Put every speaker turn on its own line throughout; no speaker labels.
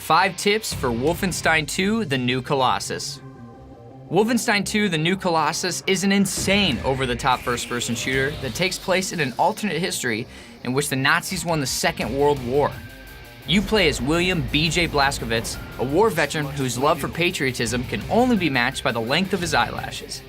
5 tips for Wolfenstein 2: The New Colossus. Wolfenstein 2: The New Colossus is an insane over-the-top first-person shooter that takes place in an alternate history in which the Nazis won the Second World War. You play as William B.J. Blazkowicz, a war veteran whose love for patriotism can only be matched by the length of his eyelashes.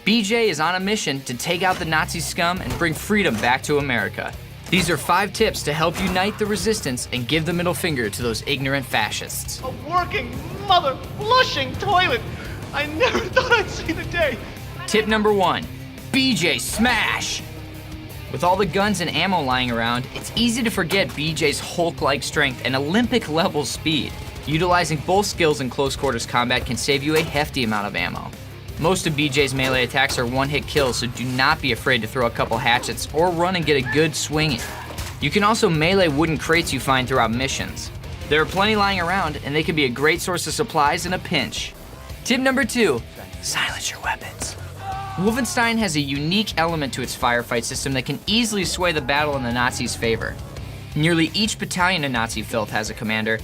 BJ is on a mission to take out the Nazi scum and bring freedom back to America. These are 5 tips to help unite the resistance and give the middle finger to those ignorant fascists.
A working, mother-flushing toilet! I never thought I'd see the day.
Tip number 1, BJ smash! With all the guns and ammo lying around, it's easy to forget BJ's Hulk-like strength and Olympic-level speed. Utilizing both skills in close quarters combat can save you a hefty amount of ammo. Most of BJ's melee attacks are one-hit kills, so do not be afraid to throw a couple hatchets or run and get a good swing in. You can also melee wooden crates you find throughout missions. There are plenty lying around, and they can be a great source of supplies in a pinch. Tip number 2, silence your weapons. Wolfenstein has a unique element to its firefight system that can easily sway the battle in the Nazis' favor. Nearly each battalion of Nazi filth has a commander,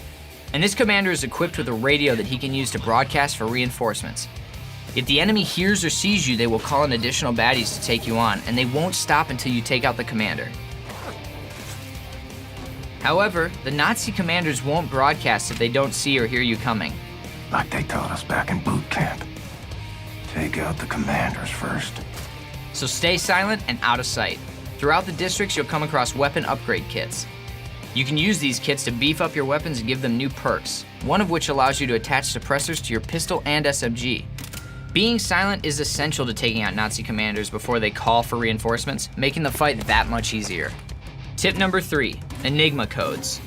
and this commander is equipped with a radio that he can use to broadcast for reinforcements. If the enemy hears or sees you, they will call in additional baddies to take you on, and they won't stop until you take out the commander. However, the Nazi commanders won't broadcast if they don't see or hear you coming.
Like they taught us back in boot camp. Take out the commanders first.
So stay silent and out of sight. Throughout the districts, you'll come across weapon upgrade kits. You can use these kits to beef up your weapons and give them new perks, one of which allows you to attach suppressors to your pistol and SMG. Being silent is essential to taking out Nazi commanders before they call for reinforcements, making the fight that much easier. Tip number 3, Enigma Codes.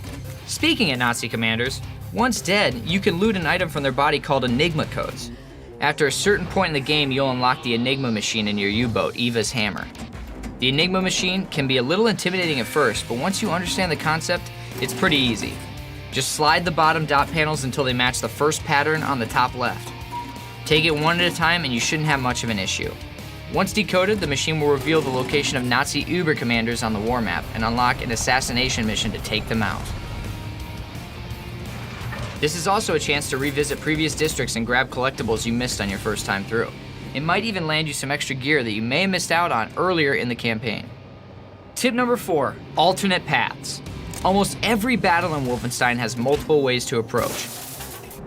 Speaking of Nazi commanders, once dead, you can loot an item from their body called Enigma Codes. After a certain point in the game, you'll unlock the Enigma machine in your U-boat, Eva's hammer. The Enigma machine can be a little intimidating at first, but once you understand the concept, it's pretty easy. Just slide the bottom dot panels until they match the first pattern on the top left. Take it one at a time and you shouldn't have much of an issue. Once decoded, the machine will reveal the location of Nazi Uber commanders on the war map and unlock an assassination mission to take them out. This is also a chance to revisit previous districts and grab collectibles you missed on your first time through. It might even land you some extra gear that you may have missed out on earlier in the campaign. Tip number 4, alternate paths. Almost every battle in Wolfenstein has multiple ways to approach,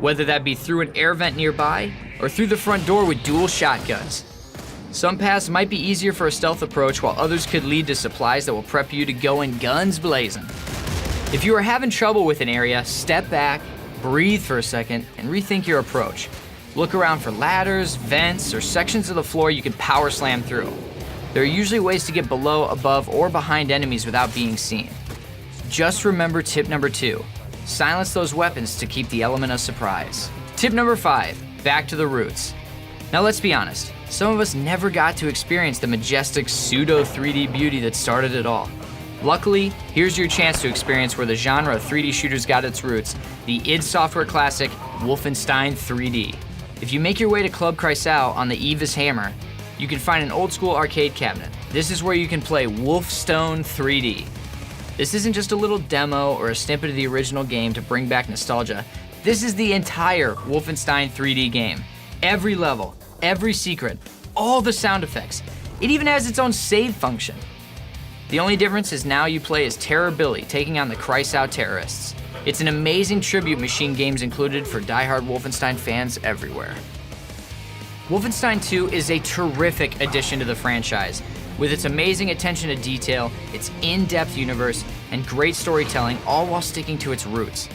whether that be through an air vent nearby or through the front door with dual shotguns. Some paths might be easier for a stealth approach, while others could lead to supplies that will prep you to go in guns blazing. If you are having trouble with an area, step back, breathe for a second, and rethink your approach. Look around for ladders, vents, or sections of the floor you can power slam through. There are usually ways to get below, above, or behind enemies without being seen. Just remember tip number 2, silence those weapons to keep the element of surprise. Tip number 5, back to the roots. Now let's be honest, some of us never got to experience the majestic pseudo 3D beauty that started it all. Luckily, here's your chance to experience where the genre of 3D shooters got its roots, the id Software classic, Wolfenstein 3D. If you make your way to Club Kreisau on the Eva's hammer, you can find an old school arcade cabinet. This is where you can play Wolfenstein 3D. This isn't just a little demo or a snippet of the original game to bring back nostalgia. This is the entire Wolfenstein 3D game. Every level, every secret, all the sound effects. It even has its own save function. The only difference is now you play as Terror Billy taking on the Kreisau terrorists. It's an amazing tribute machine games included for die-hard Wolfenstein fans everywhere. Wolfenstein 2 is a terrific addition to the franchise, with its amazing attention to detail, its in-depth universe, and great storytelling, all while sticking to its roots.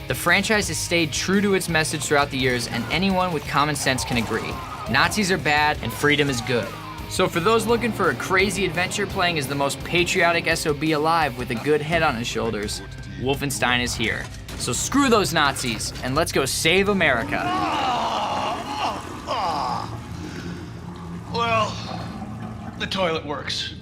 The franchise has stayed true to its message throughout the years, and anyone with common sense can agree. Nazis are bad, and freedom is good. So for those looking for a crazy adventure playing as the most patriotic SOB alive with a good head on his shoulders, Wolfenstein is here. So screw those Nazis, and let's go save America.
Well, the toilet works.